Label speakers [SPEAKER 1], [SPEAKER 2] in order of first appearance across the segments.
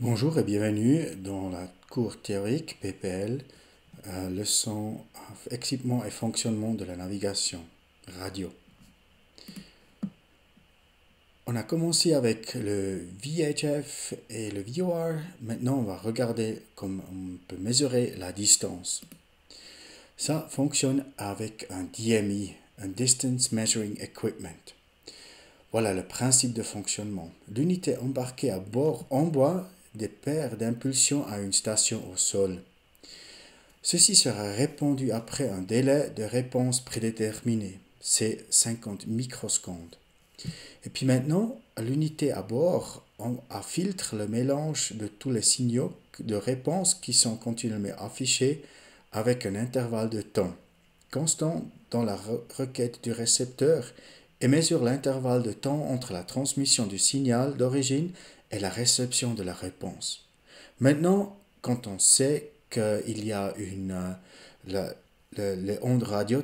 [SPEAKER 1] Bonjour et bienvenue dans la cours théorique PPL, leçon équipement et fonctionnement de la navigation radio. On a commencé avec le VHF et le VOR. Maintenant, on va regarder comment on peut mesurer la distance. Ça fonctionne avec un DME, un Distance Measuring Equipment. Voilà le principe de fonctionnement. L'unité embarquée à bord envoie des paires d'impulsions à une station au sol. Ceci sera répondu après un délai de réponse prédéterminé, c'est 50 microsecondes. Et puis maintenant, l'unité à bord filtre le mélange de tous les signaux de réponse qui sont continuellement affichés avec un intervalle de temps constant dans la requête du récepteur et mesure l'intervalle de temps entre la transmission du signal d'origine et la réception de la réponse. Maintenant, quand on sait qu'il y a les ondes radio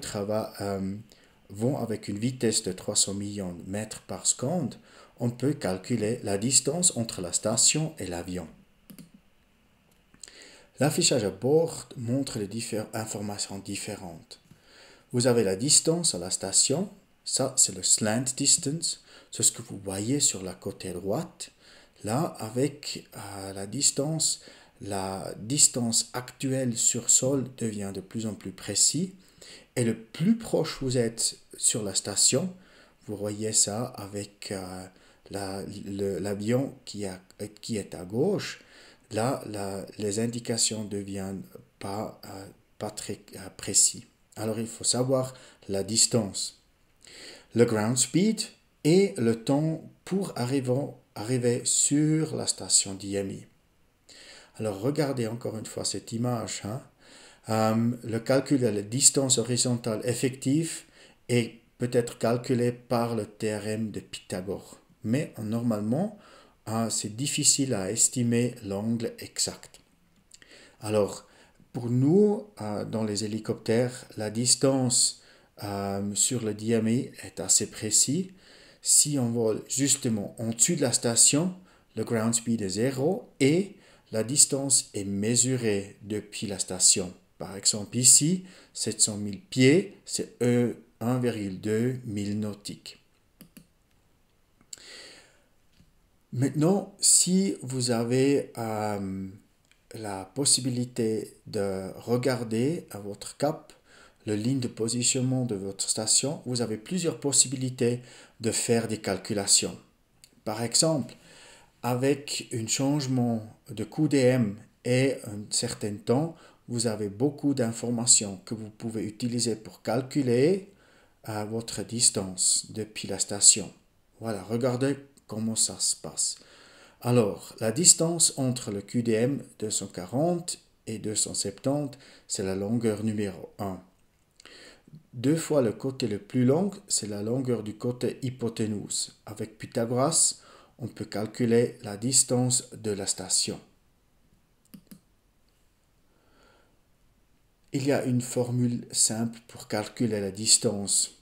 [SPEAKER 1] vont avec une vitesse de 300 millions de mètres par seconde, on peut calculer la distance entre la station et l'avion. L'affichage à bord montre les informations différentes. Vous avez la distance à la station, ça c'est le slant distance, c'est ce que vous voyez sur la côté droite. Là, avec la distance actuelle sur sol devient de plus en plus précis. Et le plus proche vous êtes sur la station, vous voyez ça avec l'avion qui est à gauche. Là, les indications ne deviennent pas très précis. Alors, il faut savoir la distance, le ground speed et le temps pour arriver sur la station DME. Alors, regardez encore une fois cette image. Le calcul de la distance horizontale effective est peut-être calculé par le théorème de Pythagore. Mais normalement, c'est difficile à estimer l'angle exact. Alors, pour nous, dans les hélicoptères, la distance sur le DME est assez précise. Si on vole justement en dessus de la station, le ground speed est 0 et la distance est mesurée depuis la station. Par exemple ici, 700 000 pieds, c'est 1,2 milles nautiques. Maintenant, si vous avez la possibilité de regarder à votre cap la ligne de positionnement de votre station, vous avez plusieurs possibilités de faire des calculations. Par exemple, avec un changement de QDM et un certain temps, vous avez beaucoup d'informations que vous pouvez utiliser pour calculer votre distance depuis la station. Voilà, regardez comment ça se passe. Alors, la distance entre le QDM 240 et 270, c'est la longueur numéro 1. 2 fois le côté le plus long, c'est la longueur du côté hypoténuse. Avec Pythagoras, on peut calculer la distance de la station. Il y a une formule simple pour calculer la distance.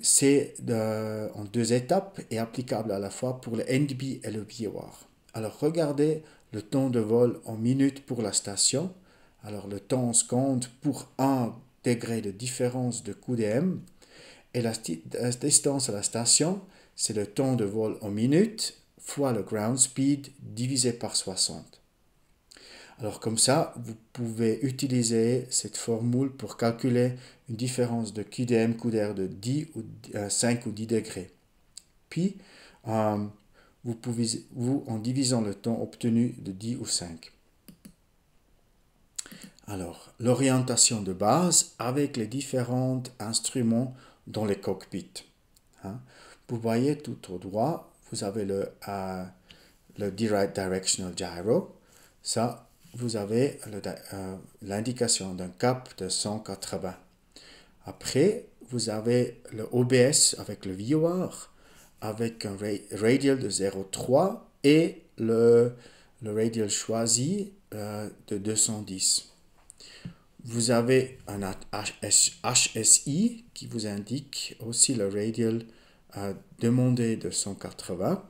[SPEAKER 1] C'est en 2 étapes et applicable à la fois pour le NDB et le VOR. Alors regardez le temps de vol en minutes pour la station. Alors le temps se compte pour 1 degré de différence de QDM et la distance à la station, c'est le temps de vol en minutes fois le ground speed divisé par 60. Alors comme ça, vous pouvez utiliser cette formule pour calculer une différence de QDM, QDR de 5 ou 10 degrés. Puis, vous pouvez, en divisant le temps obtenu de 10 ou 5. Alors, l'orientation de base avec les différents instruments dans les cockpits. Vous voyez tout au droit, vous avez le Directional Gyro. Ça, vous avez l'indication d'un cap de 180. Après, vous avez le OBS avec le VOR, avec un radial de 0,3 et le radial choisi de 210. Vous avez un HSI qui vous indique aussi le radial demandé de 180.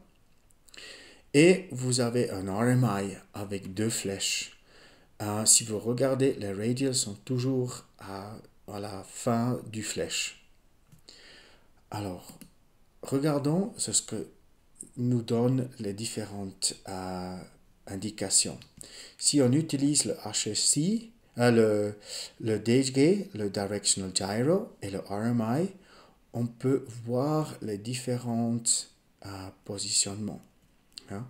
[SPEAKER 1] Et vous avez un RMI avec deux flèches. Si vous regardez, les radials sont toujours à la fin du flèche. Alors, regardons ce que nous donnent les différentes indications. Si on utilise le HSC, le DHG, le Directional Gyro et le RMI, on peut voir les différents positionnements. Hein.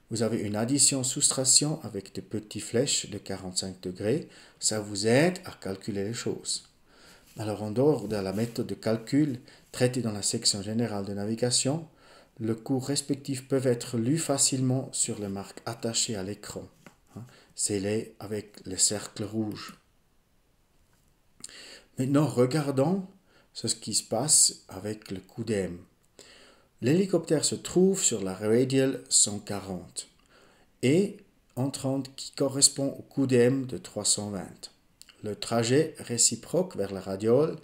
[SPEAKER 1] Vous avez une addition-soustraction avec des petites flèches de 45 degrés. Ça vous aide à calculer les choses. Alors, en dehors de la méthode de calcul traitée dans la section générale de navigation, les cours respectifs peuvent être lus facilement sur les marques attachées à l'écran. C'est avec le cercle rouge. Maintenant, regardons ce qui se passe avec le QDM. L'hélicoptère se trouve sur la radial 140 et entrante qui correspond au QDM de 320. Le trajet réciproque vers la radiale,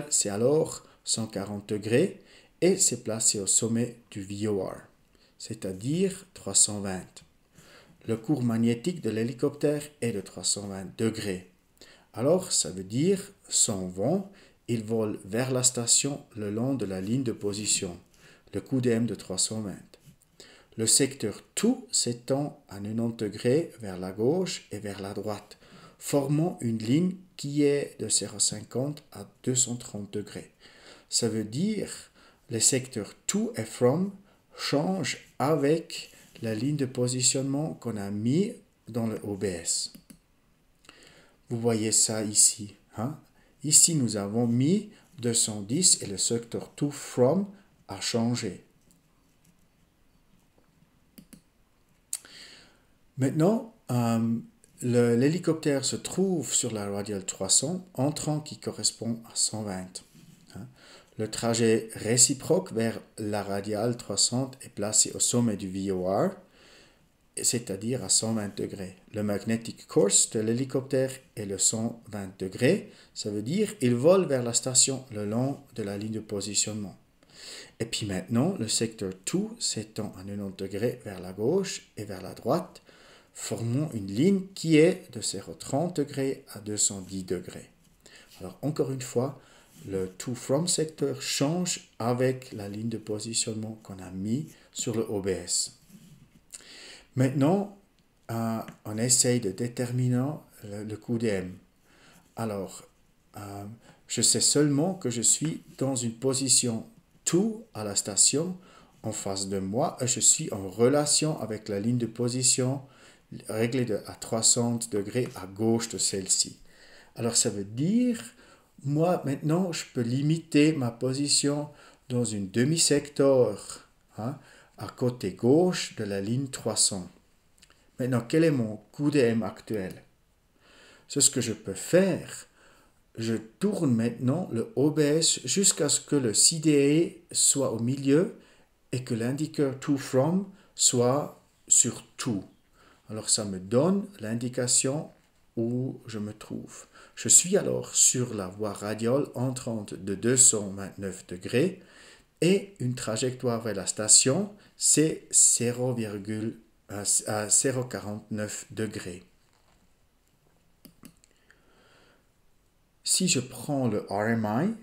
[SPEAKER 1] c'est alors 140 degrés et c'est placé au sommet du VOR, c'est-à-dire 320. Le cours magnétique de l'hélicoptère est de 320 degrés. Alors, ça veut dire, son vent, il vole vers la station le long de la ligne de position, le QDM de 320. Le secteur tout s'étend à 90 degrés vers la gauche et vers la droite, formant une ligne qui est de 0,50 à 230 degrés. Ça veut dire les secteurs to et from changent avec la ligne de positionnement qu'on a mis dans le OBS. Vous voyez ça ici. Hein? Ici, nous avons mis 210 et le secteur to from a changé. Maintenant, l'hélicoptère se trouve sur la radial 300, entrant qui correspond à 120. Le trajet réciproque vers la radiale 300 est placé au sommet du VOR, c'est-à-dire à 120 degrés. Le magnetic course de l'hélicoptère est le 120 degrés, ça veut dire qu'il vole vers la station le long de la ligne de positionnement. Et puis maintenant, le secteur 2 s'étend à 90 degrés vers la gauche et vers la droite, formant une ligne qui est de 0,30 degrés à 210 degrés. Alors encore une fois, le to-from secteur change avec la ligne de positionnement qu'on a mis sur le OBS. Maintenant, on essaye de déterminer le QDM. Alors, je sais seulement que je suis dans une position to à la station en face de moi et je suis en relation avec la ligne de position réglée à 300 degrés à gauche de celle-ci. Alors, ça veut dire, moi, maintenant, je peux limiter ma position dans une demi-secteur à côté gauche de la ligne 300. Maintenant, quel est mon QDM actuel? C'est ce que je peux faire. Je tourne maintenant le OBS jusqu'à ce que le CDA soit au milieu et que l'indicateur to from soit sur to. Alors ça me donne l'indication où je me trouve. Je suis alors sur la voie radiale entrante de 229 degrés et une trajectoire vers la station, c'est 0,49 degrés. Si je prends le RMI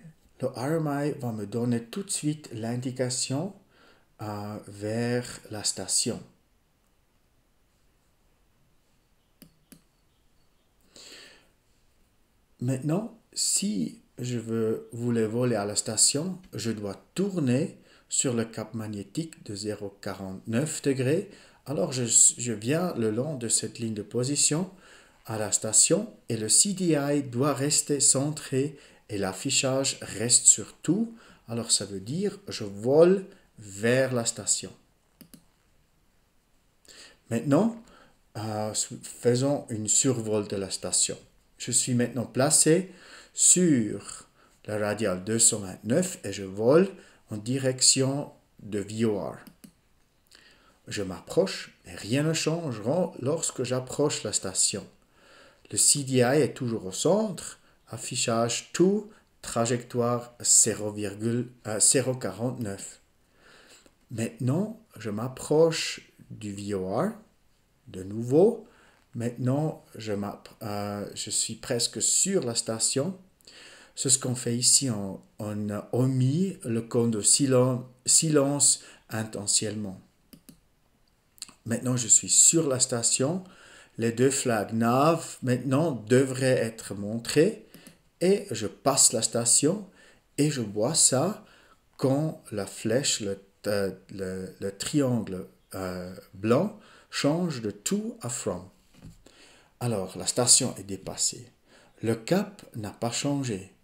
[SPEAKER 1] va me donner tout de suite l'indication vers la station. Maintenant, si je voulais voler à la station, je dois tourner sur le cap magnétique de 0,49 degrés. Alors, je viens le long de cette ligne de position à la station et le CDI doit rester centré et l'affichage reste sur tout. Alors, ça veut dire je vole vers la station. Maintenant, faisons une survol de la station. Je suis maintenant placé sur la radiale 229 et je vole en direction de VOR. Je m'approche et rien ne changera lorsque j'approche la station. Le CDI est toujours au centre, affichage tout, trajectoire 0,49. Maintenant, je m'approche du VOR. De nouveau, maintenant, je suis presque sur la station. C'est ce qu'on fait ici, on a omis le cône de silence intentionnellement. Maintenant, je suis sur la station. Les deux flags nav maintenant devraient être montrés et je passe la station et je vois ça quand la flèche, le triangle blanc change de to à from. Alors, la station est dépassée. Le cap n'a pas changé.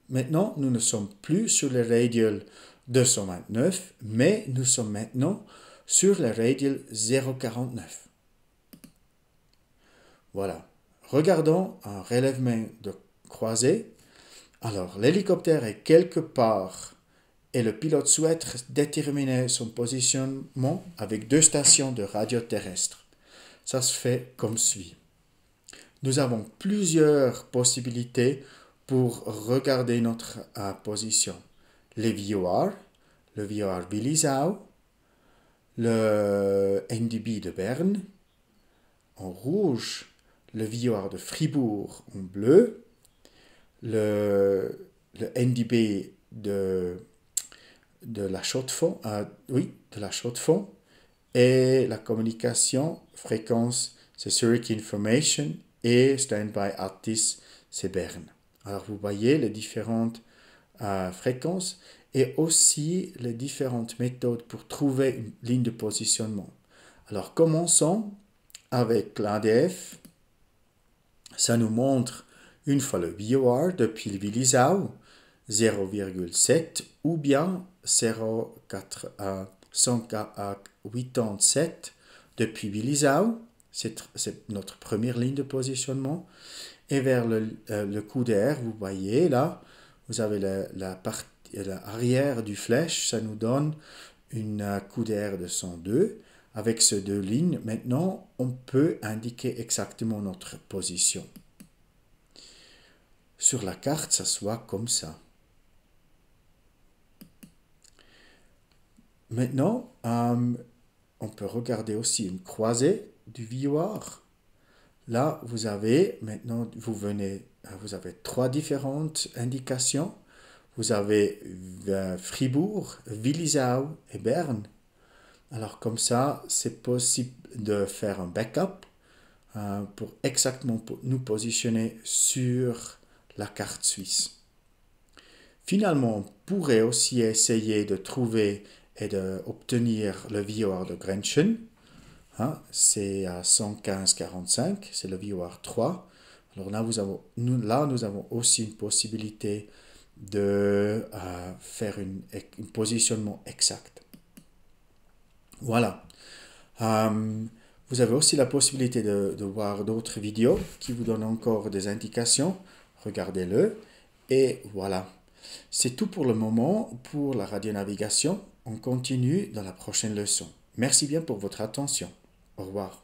[SPEAKER 1] Maintenant, nous ne sommes plus sur le radial 229, mais nous sommes maintenant sur le radial 049. Voilà. Regardons un relèvement de croisée. Alors, l'hélicoptère est quelque part et le pilote souhaite déterminer son positionnement avec 2 stations de radio terrestre. Ça se fait comme suit. Nous avons plusieurs possibilités pour regarder notre position. Les VOR, le VOR Willisau, le NDB de Berne, en rouge, le VOR de Fribourg en bleu, le NDB de la Chaux-de-Fonds, de la Chaux-de-Fonds, et la communication, fréquence, c'est Zurich Information, et Standby Artis, c'est Berne. Alors vous voyez les différentes fréquences et aussi les différentes méthodes pour trouver une ligne de positionnement. Alors commençons avec l'ADF. Ça nous montre une fois le VOR depuis le Willisau 0,7 ou bien 187 depuis Willisau. C'est notre première ligne de positionnement. Et vers le coup d'air, vous voyez là, vous avez l'arrière du flèche, ça nous donne une coup d'air de 102. Avec ces 2 lignes, maintenant, on peut indiquer exactement notre position. Sur la carte, ça soit comme ça. Maintenant, on peut regarder aussi une croisée du VOR. Là, vous avez 3 différentes indications. Vous avez Fribourg, Willisau et Berne. Alors comme ça, c'est possible de faire un backup pour exactement nous positionner sur la carte suisse. Finalement, on pourrait aussi essayer de trouver et d'obtenir le VOR de Grenchen. C'est à 115,45, c'est le VOR 3. Alors là, nous avons aussi une possibilité de faire un positionnement exact. Voilà. Vous avez aussi la possibilité de voir d'autres vidéos qui vous donnent encore des indications. Regardez-le. Et voilà. C'est tout pour le moment pour la radionavigation. On continue dans la prochaine leçon. Merci bien pour votre attention. Au revoir.